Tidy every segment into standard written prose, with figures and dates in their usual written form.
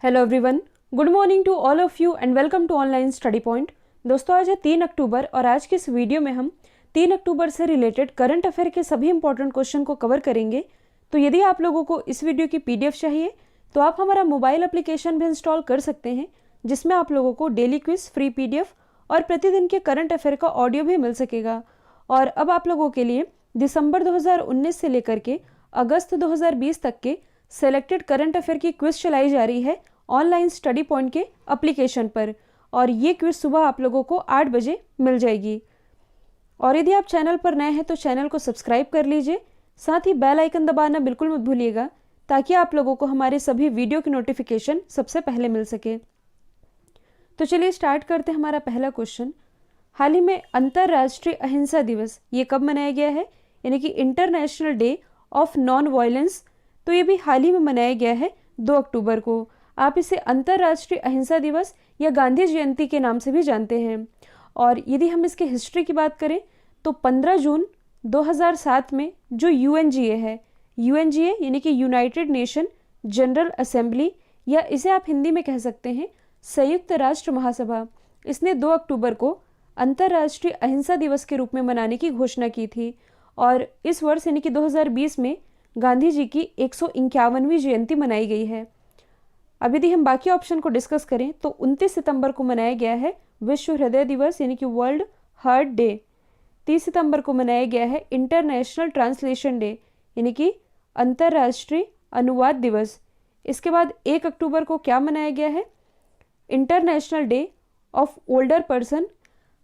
Hello everyone, good morning to all of you and welcome to online study point. दोस्तों, आज है 3 अक्टूबर और आज की इस वीडियो में हम 3 अक्टूबर से रिलेटेड करंट अफेयर के सभी इंपॉर्टेंट क्वेश्चन को कवर करेंगे। तो यदि आप लोगों को इस वीडियो की पीडीएफ चाहिए तो आप हमारा मोबाइल एप्लीकेशन भी इंस्टॉल कर सकते हैं, जिसमें आप लोगों को डेली क्विज, फ्री पीडीएफ और प्रतिदिन के करंट अफेयर का ऑडियो भी मिल सकेगा। और अब आप लोगों के लिए दिसंबर 2019 से लेकर के अगस्त 2020 तक के सेलेक्टेड करंट अफेयर की क्विज चलाई जा रही है ऑनलाइन स्टडी पॉइंट के एप्लीकेशन पर, और ये क्विज सुबह आप लोगों को 8 बजे मिल जाएगी। और यदि आप चैनल पर नए हैं तो चैनल को सब्सक्राइब कर लीजिए, साथ ही बेल आइकन दबाना बिल्कुल मत भूलिएगा ताकि आप लोगों को हमारे सभी वीडियो की नोटिफिकेशन सबसे पहले मिल सके। तो चलिए स्टार्ट करते हैं हमारा पहला क्वेश्चन। हाल ही में अंतर्राष्ट्रीय अहिंसा दिवस ये कब मनाया गया है, यानी कि international day of non violence. तो ये भी हाल ही में मनाया गया है 2 अक्टूबर को। आप इसे अंतर्राष्ट्रीय अहिंसा दिवस या गांधी जयंती के नाम से भी जानते हैं। और यदि हम इसके हिस्ट्री की बात करें तो 15 जून 2007 में जो यूएनजीए है, यूएनजीए यानी कि यूनाइटेड नेशन जनरल असेंबली, या इसे आप हिंदी में कह सकते हैं संयुक्त राष्ट्र महासभा, इसने 2 अक्टूबर को अंतर्राष्ट्रीय अहिंसा दिवस के रूप में मनाने की घोषणा की थी। और इस वर्ष यानी कि 2020 में गांधी जी की 151वीं जयंती मनाई गई है। अब यदि हम बाकी ऑप्शन को डिस्कस करें तो 29 सितंबर को मनाया गया है विश्व हृदय दिवस यानी कि वर्ल्ड हार्ट डे। 30 सितंबर को मनाया गया है इंटरनेशनल ट्रांसलेशन डे यानी कि अंतर्राष्ट्रीय अनुवाद दिवस। इसके बाद 1 अक्टूबर को क्या मनाया गया है, international day of older person.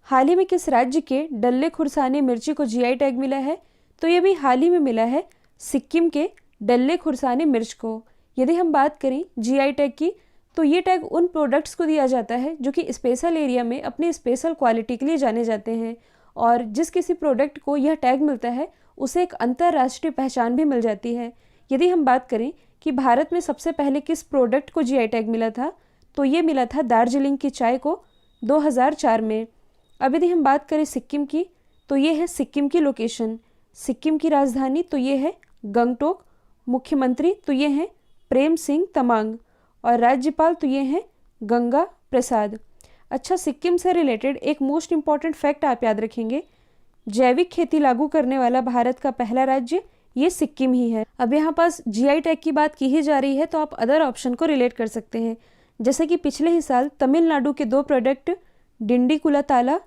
हाल ही में किस राज्य के डल्ले खुरसाने मिर्ची को जीआई टैग मिला है, तो ये भी हाल ही में मिला है सिक्किम के डल्ले खुरसाने मिर्च को। यदि हम बात करें जीआई टैग की तो ये टैग उन प्रोडक्ट्स को दिया जाता है जो कि स्पेशल एरिया में अपनी स्पेशल क्वालिटी के लिए जाने जाते हैं, और जिस किसी प्रोडक्ट को यह टैग मिलता है उसे एक अंतर्राष्ट्रीय पहचान भी मिल जाती है। यदि हम बात करें कि भारत में सबसे पहले किस प्रोडक्ट को जीआई टैग मिला था, तो ये मिला था दार्जिलिंग की चाय को 2004 में। अब यदि हम बात करें सिक्किम की तो ये है सिक्किम की लोकेशन, सिक्किम की राजधानी तो ये है गंगटोक, मुख्यमंत्री तो ये हैं प्रेम सिंह तमांग, और राज्यपाल तो ये हैं गंगा प्रसाद। अच्छा, सिक्किम से रिलेटेड एक मोस्ट इंपॉर्टेंट फैक्ट आप याद रखेंगे, जैविक खेती लागू करने वाला भारत का पहला राज्य ये सिक्किम ही है। अब यहाँ पास जीआई टैग की बात की ही जा रही है तो आप अदर ऑप्शन को रिलेट कर सकते हैं, जैसे कि पिछले ही साल तमिलनाडु के 2 प्रोडक्ट डिंडीकुलाताला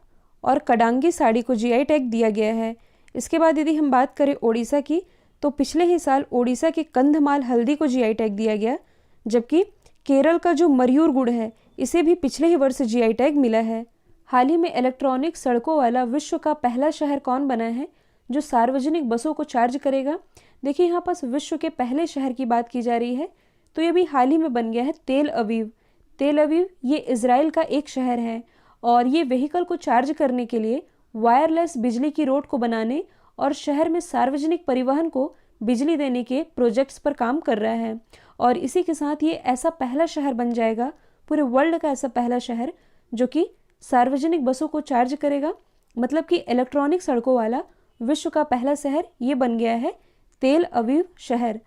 और कडांगी साड़ी को जीआई टैग दिया गया है। इसके बाद यदि हम बात करें ओडिशा की तो पिछले ही साल ओडिशा के कंधमाल हल्दी को जीआई टैग दिया गया, जबकि केरल का जो मयूर गुड़ है इसे भी पिछले ही वर्ष जीआई टैग मिला है। हाल ही में इलेक्ट्रॉनिक सड़कों वाला विश्व का पहला शहर कौन बना है जो सार्वजनिक बसों को चार्ज करेगा। देखिए, यहाँ पास विश्व के पहले शहर की बात की जा रही है तो ये भी हाल ही में बन गया है तेल अवीव। तेल अवीव ये इजराइल का एक शहर है और ये व्हीकल को चार्ज करने के लिए वायरलेस बिजली की रोड को बनाने और शहर में सार्वजनिक परिवहन को बिजली देने के प्रोजेक्ट्स पर काम कर रहा है। और इसी के साथ ये ऐसा पहला शहर बन जाएगा, पूरे वर्ल्ड का ऐसा पहला शहर जो कि सार्वजनिक बसों को चार्ज करेगा, मतलब कि इलेक्ट्रॉनिक सड़कों वाला विश्व का पहला शहर ये बन गया है तेल अवीव शहर।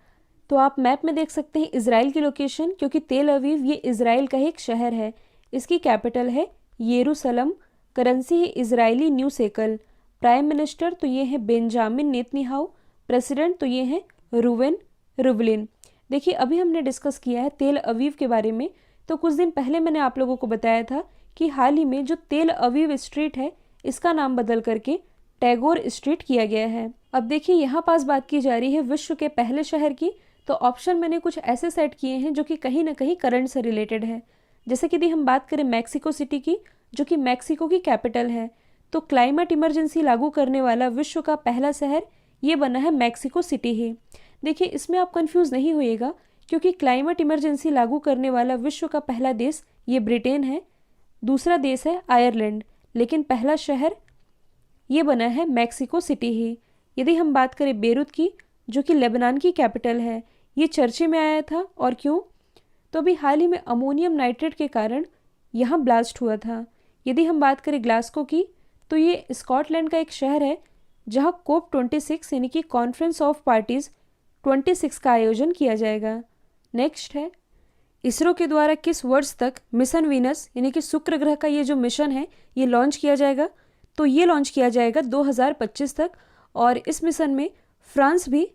तो आप मैप में देख सकते हैं इजराइल की लोकेशन, क्योंकि तेल अवीव ये इजराइल का ही एक शहर है। इसकी कैपिटल है येरूशलम, करेंसी है Israeli new shekel, prime minister तो ये है बेंजामिन नेतन्याहू, प्रेसिडेंट तो ये हैं रूवेन रिवलिन। देखिए, अभी हमने डिस्कस किया है तेल अवीव के बारे में, तो कुछ दिन पहले मैंने आप लोगों को बताया था कि हाल ही में जो तेल अवीव स्ट्रीट है इसका नाम बदल करके टैगोर स्ट्रीट किया गया है। अब देखिए, यहाँ पास बात की जा रही है विश्व के पहले शहर की, तो ऑप्शन मैंने कुछ ऐसे सेट किए हैं जो कि कहीं ना कहीं करंट से रिलेटेड है। जैसे कि यदि हम बात करें मैक्सिको सिटी की, जो कि मैक्सिको की कैपिटल है, तो क्लाइमेट इमरजेंसी लागू करने वाला विश्व का पहला शहर ये बना है मैक्सिको सिटी ही। देखिए, इसमें आप कंफ्यूज नहीं होइएगा, क्योंकि क्लाइमेट इमरजेंसी लागू करने वाला विश्व का पहला देश ये ब्रिटेन है, दूसरा देश है आयरलैंड, लेकिन पहला शहर ये बना है मैक्सिको सिटी ही। यदि हम बात करें बेरूत की, जो कि लेबनान की कैपिटल है, ये चर्चे में आया था, और क्यों, तो अभी हाल ही में अमोनियम नाइट्रेट के कारण यहाँ ब्लास्ट हुआ था। यदि हम बात करें ग्लासगो की, तो ये स्कॉटलैंड का एक शहर है जहाँ कोप 26 यानी कि कॉन्फ्रेंस ऑफ पार्टीज 26 का आयोजन किया जाएगा। नेक्स्ट है इसरो के द्वारा किस वर्ष तक मिशन वीनस यानी कि शुक्र ग्रह का ये जो मिशन है ये लॉन्च किया जाएगा? तो ये लॉन्च किया जाएगा 2025 तक, और इस मिशन में फ्रांस भी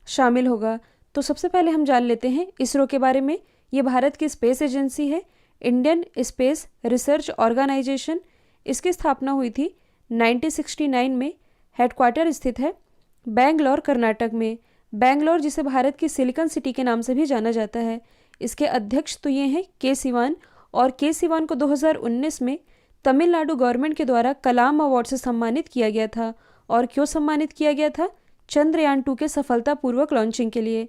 शामिल होगा। तो सबसे पहले हम जान लेते हैं इसरो के बारे में। ये भारत की स्पेस एजेंसी है, इंडियन स्पेस रिसर्च ऑर्गेनाइजेशन। इसकी स्थापना हुई थी 1969 में। हेडक्वार्टर स्थित है बेंगलोर, कर्नाटक में। बेंगलोर जिसे भारत की सिलिकॉन सिटी के नाम से भी जाना जाता है। इसके अध्यक्ष तो ये हैं के सिवान, और के सिवान को 2019 में तमिलनाडु गवर्नमेंट के द्वारा कलाम अवार्ड से सम्मानित किया गया था। और क्यों सम्मानित किया गया था? चंद्रयान 2 के सफलतापूर्वक लॉन्चिंग के लिए।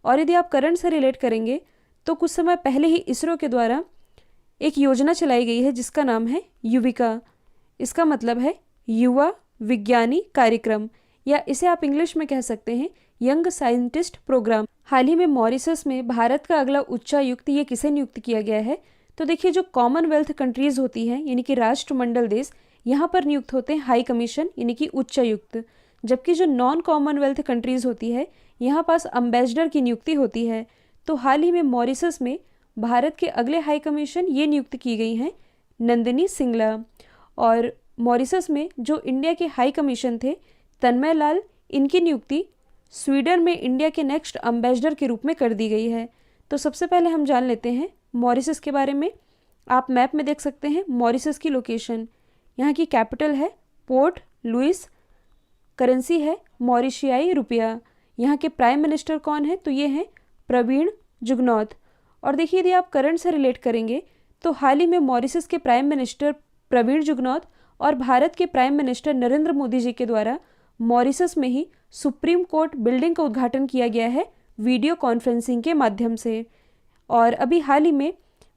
और यदि आप करंट से रिलेट करेंगे तो कुछ समय पहले ही इसरो के द्वारा एक योजना चलाई गई है जिसका नाम है युविका। इसका मतलब है युवा विज्ञानी कार्यक्रम, या इसे आप इंग्लिश में कह सकते हैं यंग साइंटिस्ट प्रोग्राम। हाल ही में मॉरिशस में भारत का अगला उच्चायुक्त ये किसे नियुक्त किया गया है? तो देखिए, जो कॉमनवेल्थ कंट्रीज होती हैं यानी कि राष्ट्रमंडल देश, यहाँ पर नियुक्त होते हैं हाई कमीशन यानी कि उच्चायुक्त। जबकि जो नॉन कॉमनवेल्थ कंट्रीज होती है यहाँ पास अम्बेसडर की नियुक्ति होती है। तो हाल ही में मॉरिशस में भारत के अगले हाई कमीशन ये नियुक्त की गई हैं नंदिनी सिंगला। और मॉरिशस में जो इंडिया के हाई कमीशन थे तन्मय लाल, इनकी नियुक्ति स्वीडन में इंडिया के नेक्स्ट अम्बेसडर के रूप में कर दी गई है। तो सबसे पहले हम जान लेते हैं मॉरिशस के बारे में। आप मैप में देख सकते हैं मॉरिशस की लोकेशन। यहाँ की कैपिटल है पोर्ट लुइस, करेंसी है मॉरिशियाई रुपया। यहाँ के प्राइम मिनिस्टर कौन है? तो ये हैं प्रवीण जुगनौथ। और देखिए, यदि आप करंट से रिलेट करेंगे तो हाल ही में मॉरिशस के प्राइम मिनिस्टर प्रवीण जुगनौथ और भारत के प्राइम मिनिस्टर नरेंद्र मोदी जी के द्वारा मॉरिशस में ही सुप्रीम कोर्ट बिल्डिंग का उद्घाटन किया गया है वीडियो कॉन्फ्रेंसिंग के माध्यम से। और अभी हाल ही में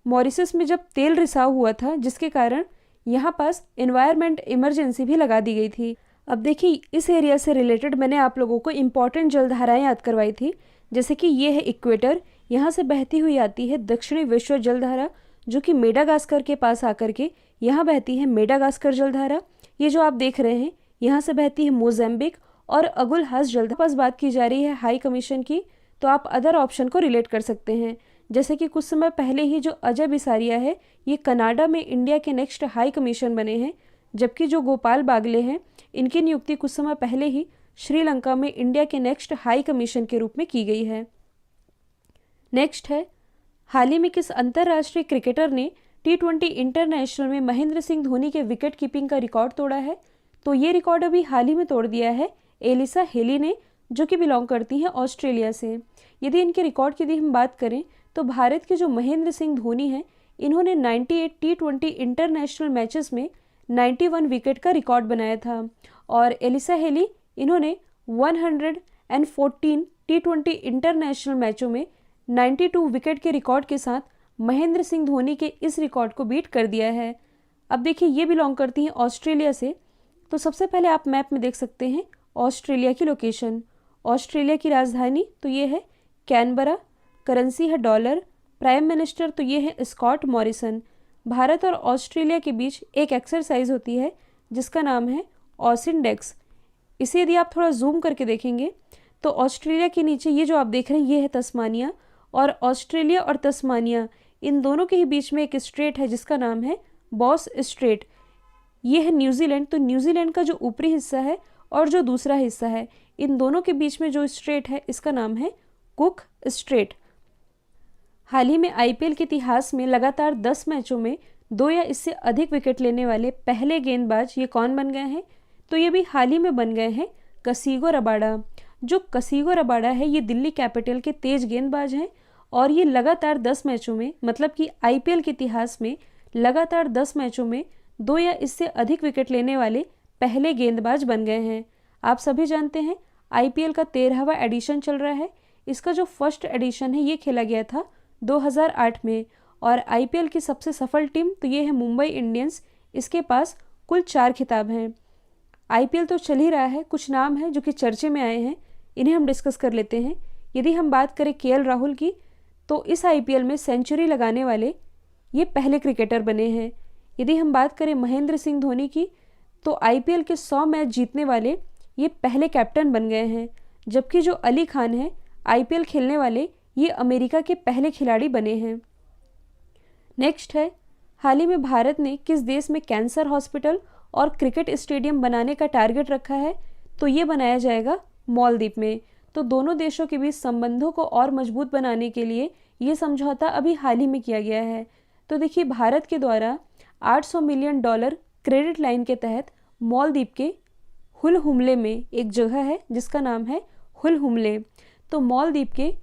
मॉरिशस में जब तेल रिसाव हुआ था जिसके कारण यहाँ पास एनवायरनमेंट इमरजेंसी भी लगा दी गई थी। अब देखिए, इस एरिया से रिलेटेड मैंने आप लोगों को इम्पॉर्टेंट जलधाराएं याद करवाई थी। जैसे कि ये है इक्वेटर, यहाँ से बहती हुई आती है दक्षिणी विश्व जलधारा जो कि मेडागास्कर के पास आकर के यहाँ बहती है मेडागास्कर जलधारा। ये जो आप देख रहे हैं यहाँ से बहती है मोज़ेम्बिक और अगुलहास जलधारा। पास बात की जा रही है हाई कमीशन की, तो आप अदर ऑप्शन को रिलेट कर सकते हैं। जैसे कि कुछ समय पहले ही जो अजय बिसारिया है ये कनाडा में इंडिया के नेक्स्ट हाई कमीशन बने हैं। जबकि जो गोपाल बागले हैं इनकी नियुक्ति कुछ समय पहले ही श्रीलंका में इंडिया के नेक्स्ट हाई कमीशन के रूप में की गई है। नेक्स्ट है, हाल ही में किस अंतर्राष्ट्रीय क्रिकेटर ने T20 इंटरनेशनल में महेंद्र सिंह धोनी के विकेट कीपिंग का रिकॉर्ड तोड़ा है? तो ये रिकॉर्ड अभी हाल ही में तोड़ दिया है एलिसा हेली ने, जो कि बिलोंग करती हैं ऑस्ट्रेलिया से। यदि इनके रिकॉर्ड की यदि हम बात करें तो भारत के जो महेंद्र सिंह धोनी हैं इन्होंने 98 T20 इंटरनेशनल मैचेस में 91 विकेट का रिकॉर्ड बनाया था। और एलिसा हेली इन्होंने 114 T20 इंटरनेशनल मैचों में 92 विकेट के रिकॉर्ड के साथ महेंद्र सिंह धोनी के इस रिकॉर्ड को बीट कर दिया है। अब देखिए, ये बिलोंग करती हैं ऑस्ट्रेलिया से। तो सबसे पहले आप मैप में देख सकते हैं ऑस्ट्रेलिया की लोकेशन। ऑस्ट्रेलिया की राजधानी तो ये है कैनबरा, करेंसी है डॉलर, प्राइम मिनिस्टर तो ये है स्कॉट मॉरिसन। भारत और ऑस्ट्रेलिया के बीच एक एक्सरसाइज होती है जिसका नाम है ऑसिनडेक्स। इसे यदि आप थोड़ा जूम करके देखेंगे तो ऑस्ट्रेलिया के नीचे ये जो आप देख रहे हैं ये है तस्मानिया, और ऑस्ट्रेलिया और तस्मानिया इन दोनों के ही बीच में एक स्ट्रेट है जिसका नाम है बॉस स्ट्रेट। ये है न्यूजीलैंड। तो न्यूजीलैंड का जो ऊपरी हिस्सा है और जो दूसरा हिस्सा है इन दोनों के बीच में जो स्ट्रेट है इसका नाम है कुक स्ट्रेट। हाल ही में IPL के इतिहास में लगातार 10 मैचों में 2 या इससे अधिक विकेट लेने वाले पहले गेंदबाज ये कौन बन गए हैं? तो ये भी हाल ही में बन गए हैं कसिगो रबाडा। जो कसिगो रबाडा है ये दिल्ली कैपिटल के तेज गेंदबाज हैं और ये लगातार 10 मैचों में, मतलब कि IPL के इतिहास में लगातार 10 मैचों में 2 या इससे अधिक विकेट लेने वाले पहले गेंदबाज बन गए हैं। आप सभी जानते हैं IPL का 13वां एडिशन चल रहा है। इसका जो फर्स्ट एडिशन है ये खेला गया था 2008 में। और IPL की सबसे सफल टीम तो ये है मुंबई इंडियंस। इसके पास कुल 4 खिताब हैं। IPL तो चल ही रहा है, कुछ नाम हैं जो कि चर्चे में आए हैं, इन्हें हम डिस्कस कर लेते हैं। यदि हम बात करें KL राहुल की तो इस IPL में सेंचुरी लगाने वाले ये पहले क्रिकेटर बने हैं। यदि हम बात करें महेंद्र सिंह धोनी की तो IPL के 100 मैच जीतने वाले ये पहले कैप्टन बन गए हैं। जबकि जो अली खान है IPL खेलने वाले ये अमेरिका के पहले खिलाड़ी बने हैं। नेक्स्ट है, हाल ही में भारत ने किस देश में कैंसर हॉस्पिटल और क्रिकेट स्टेडियम बनाने का टारगेट रखा है? तो ये बनाया जाएगा मालदीव में। तो दोनों देशों के बीच संबंधों को और मजबूत बनाने के लिए ये समझौता अभी हाल ही में किया गया है। तो देखिए, भारत के द्वारा $800 मिलियन क्रेडिट लाइन के तहत मालदीव के हुल हुमले में एक जगह है जिसका नाम है हुल हुमले। तो मालदीव के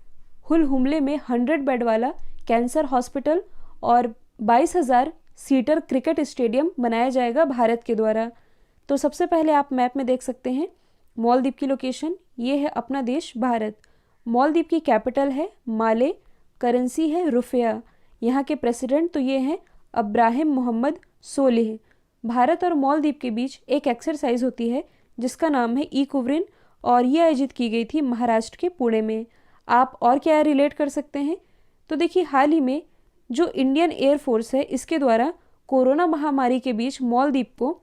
हुल हुमले में 100 बेड वाला कैंसर हॉस्पिटल और 22,000 सीटर क्रिकेट स्टेडियम बनाया जाएगा भारत के द्वारा। तो सबसे पहले आप मैप में देख सकते हैं मालदीव की लोकेशन, ये है अपना देश भारत। मालदीव की कैपिटल है माले, करेंसी है रुपया। यहाँ के प्रेसिडेंट तो ये हैं अब्राहिम मोहम्मद सोलिह। भारत और मालदीव के बीच एक एक्सरसाइज होती है जिसका नाम है इकोवरिन, और ये आयोजित की गई थी महाराष्ट्र के पुणे में। आप और क्या रिलेट कर सकते हैं? तो देखिए, हाल ही में जो इंडियन एयरफोर्स है इसके द्वारा कोरोना महामारी के बीच मालदीव को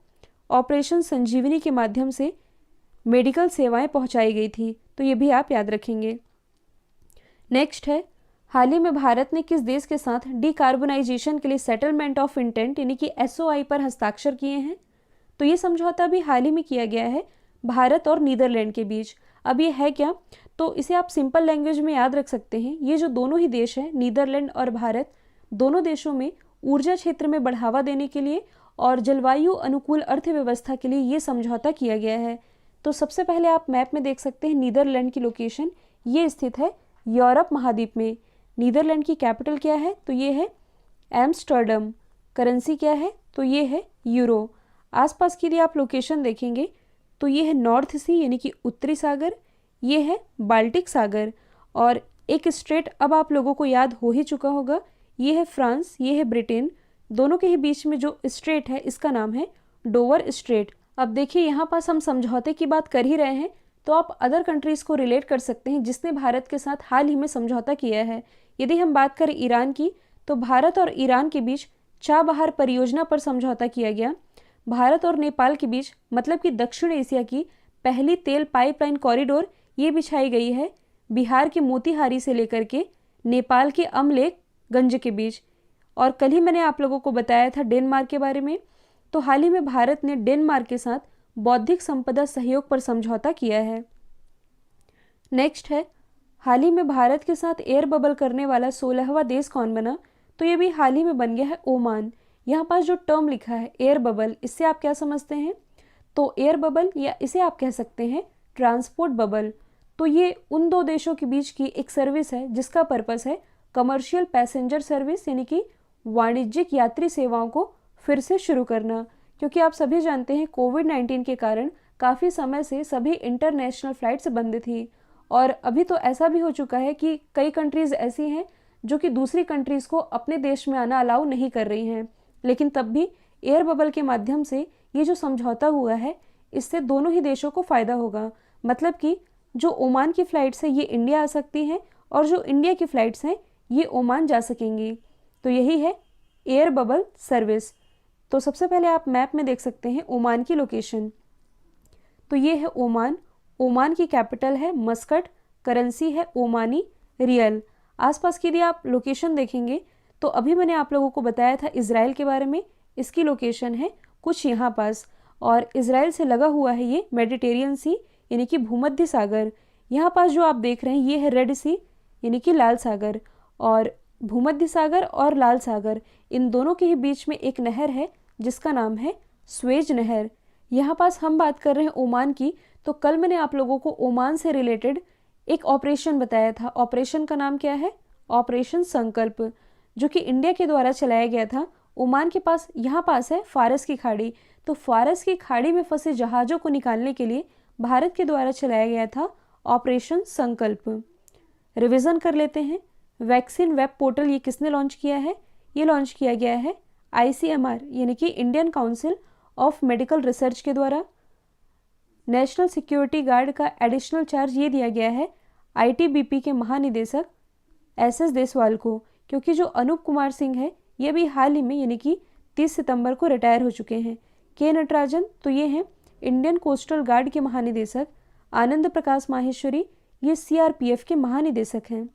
ऑपरेशन संजीवनी के माध्यम से मेडिकल सेवाएं पहुंचाई गई थी। तो ये भी आप याद रखेंगे। नेक्स्ट है, हाल ही में भारत ने किस देश के साथ डिकार्बोनाइजेशन के लिए सेटलमेंट ऑफ इंटेंट यानी कि SOI पर हस्ताक्षर किए हैं? तो ये समझौता भी हाल ही में किया गया है भारत और नीदरलैंड के बीच। अब ये है क्या? तो इसे आप सिंपल लैंग्वेज में याद रख सकते हैं। ये जो दोनों ही देश हैं, नीदरलैंड और भारत, दोनों देशों में ऊर्जा क्षेत्र में बढ़ावा देने के लिए और जलवायु अनुकूल अर्थव्यवस्था के लिए ये समझौता किया गया है। तो सबसे पहले आप मैप में देख सकते हैं नीदरलैंड की लोकेशन, ये स्थित है यूरोप महाद्वीप में। नीदरलैंड की कैपिटल क्या है? तो ये है एम्स्टर्डम। करेंसी क्या है? तो ये है यूरो। आसपास की यदि आप लोकेशन देखेंगे तो ये है नॉर्थ सी यानी कि उत्तरी सागर, ये है बाल्टिक सागर, और एक स्ट्रेट अब आप लोगों को याद हो ही चुका होगा, ये है फ्रांस, ये है ब्रिटेन। दोनों के ही बीच में जो स्ट्रेट है इसका नाम है डोवर स्ट्रेट। अब देखिए, यहाँ पास हम समझौते की बात कर ही रहे हैं तो आप अदर कंट्रीज़ को रिलेट कर सकते हैं जिसने भारत के साथ हाल ही में समझौता किया है। यदि हम बात करें ईरान की, तो भारत और ईरान के बीच चाबहार परियोजना पर समझौता किया गया। भारत और नेपाल के बीच, मतलब कि दक्षिण एशिया की पहली तेल पाइपलाइन कॉरिडोर ये बिछाई गई है बिहार के मोतिहारी से लेकर के नेपाल के अमलेखगंज के बीच। और कल ही मैंने आप लोगों को बताया था डेनमार्क के बारे में। तो हाल ही में भारत ने डेनमार्क के साथ बौद्धिक संपदा सहयोग पर समझौता किया है। नेक्स्ट है, हाल ही में भारत के साथ एयर बबल करने वाला 16वां देश कौन बना? तो ये भी हाल ही में बन गया है ओमान। यहाँ पास जो टर्म लिखा है एयर बबल, इससे आप क्या समझते हैं? तो एयर बबल, या इसे आप कह सकते हैं ट्रांसपोर्ट बबल। तो ये उन दो देशों के बीच की एक सर्विस है जिसका पर्पस है कमर्शियल पैसेंजर सर्विस यानी कि वाणिज्यिक यात्री सेवाओं को फिर से शुरू करना। क्योंकि आप सभी जानते हैं कोविड-19 के कारण काफ़ी समय से सभी इंटरनेशनल फ्लाइट्स बंद थी, और अभी तो ऐसा भी हो चुका है कि कई कंट्रीज़ ऐसी हैं जो कि दूसरी कंट्रीज़ को अपने देश में आना अलाउ नहीं कर रही हैं। लेकिन तब भी एयर बबल के माध्यम से ये जो समझौता हुआ है इससे दोनों ही देशों को फ़ायदा होगा। मतलब कि जो ओमान की फ़्लाइट्स हैं ये इंडिया आ सकती हैं, और जो इंडिया की फ़्लाइट्स हैं ये ओमान जा सकेंगी। तो यही है एयर बबल सर्विस। तो सबसे पहले आप मैप में देख सकते हैं ओमान की लोकेशन, तो ये है ओमान। ओमान की कैपिटल है मस्कट, करेंसी है ओमानी रियल। आसपास की यदि आप लोकेशन देखेंगे तो अभी मैंने आप लोगों को बताया था इजराइल के बारे में, इसकी लोकेशन है कुछ यहाँ पास, और इजराइल से लगा हुआ है ये मेडिटेरियन सी यानी कि भूमध्य सागर। यहाँ पास जो आप देख रहे हैं ये है रेड सी यानी कि लाल सागर, और भूमध्य सागर और लाल सागर इन दोनों के ही बीच में एक नहर है जिसका नाम है स्वेज नहर। यहाँ पास हम बात कर रहे हैं ओमान की। तो कल मैंने आप लोगों को ओमान से रिलेटेड एक ऑपरेशन बताया था। ऑपरेशन का नाम क्या है? ऑपरेशन संकल्प, जो कि इंडिया के द्वारा चलाया गया था। ओमान के पास यहाँ पास है फारस की खाड़ी, तो फारस की खाड़ी में फंसे जहाज़ों को निकालने के लिए भारत के द्वारा चलाया गया था ऑपरेशन संकल्प। रिवीजन कर लेते हैं। वैक्सीन वेब पोर्टल ये किसने लॉन्च किया है? ये लॉन्च किया गया है ICMR यानी कि Indian council of medical research के द्वारा। नेशनल सिक्योरिटी गार्ड का एडिशनल चार्ज ये दिया गया है ITBP के महानिदेशक SS देसवाल को, क्योंकि जो अनूप कुमार सिंह है ये भी हाल ही में यानी कि 30 सितंबर को रिटायर हो चुके हैं। के नटराजन, तो ये हैं इंडियन कोस्टल गार्ड के महानिदेशक। आनंद प्रकाश माहेश्वरी ये CRPF के महानिदेशक हैं।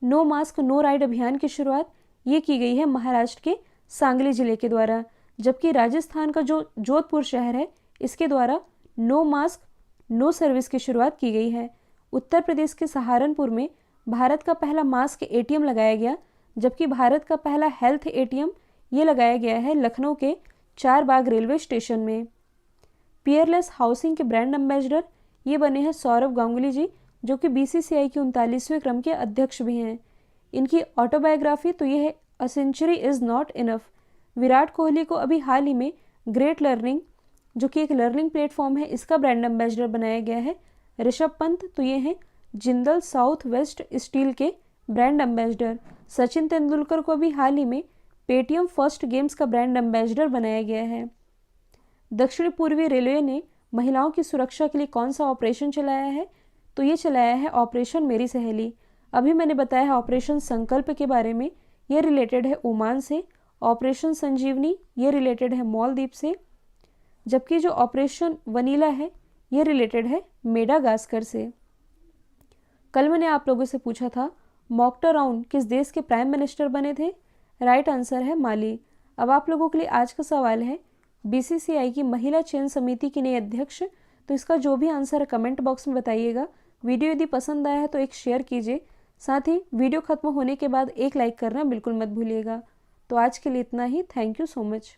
नो मास्क नो राइड अभियान की शुरुआत ये की गई है महाराष्ट्र के सांगली जिले के द्वारा, जबकि राजस्थान का जो जोधपुर शहर है इसके द्वारा नो मास्क नो सर्विस की शुरुआत की गई है। उत्तर प्रदेश के सहारनपुर में भारत का पहला मास्क एटीएम लगाया गया, जबकि भारत का पहला हेल्थ एटीएम ये लगाया गया है लखनऊ के चारबाग रेलवे स्टेशन में। पियरलेस हाउसिंग के ब्रांड एम्बेसडर ये बने हैं सौरव गांगुली जी, जो कि बीसीसीआई के 39वें क्रम के अध्यक्ष भी हैं। इनकी ऑटोबायोग्राफी तो ये है a century is not enough. Virat Kohli को अभी हाल ही में ग्रेट लर्निंग, जो कि एक लर्निंग प्लेटफॉर्म है, इसका ब्रांड एम्बेसडर बनाया गया है। ऋषभ पंत तो ये हैं जिंदल साउथ वेस्ट स्टील के ब्रांड एम्बेसडर। सचिन तेंदुलकर को अभी हाल ही में पेटीएम फर्स्ट गेम्स का ब्रांड एम्बेसडर बनाया गया है। दक्षिण पूर्वी रेलवे ने महिलाओं की सुरक्षा के लिए कौन सा ऑपरेशन चलाया है? तो ये चलाया है ऑपरेशन मेरी सहेली। अभी मैंने बताया है ऑपरेशन संकल्प के बारे में, ये रिलेटेड है ओमान से। ऑपरेशन संजीवनी ये रिलेटेड है मालदीव से, जबकि जो ऑपरेशन वनीला है ये रिलेटेड है मेडागास्कर से। कल मैंने आप लोगों से पूछा था मोक्टाराउन किस देश के प्राइम मिनिस्टर बने थे? राइट आंसर है माली। अब आप लोगों के लिए आज का सवाल है बीसीसीआई की महिला चयन समिति की नई अध्यक्ष, तो इसका जो भी आंसर है कमेंट बॉक्स में बताइएगा। वीडियो यदि पसंद आया है तो एक शेयर कीजिए, साथ ही वीडियो खत्म होने के बाद एक लाइक करना बिल्कुल मत भूलिएगा। तो आज के लिए इतना ही। Thank you so much.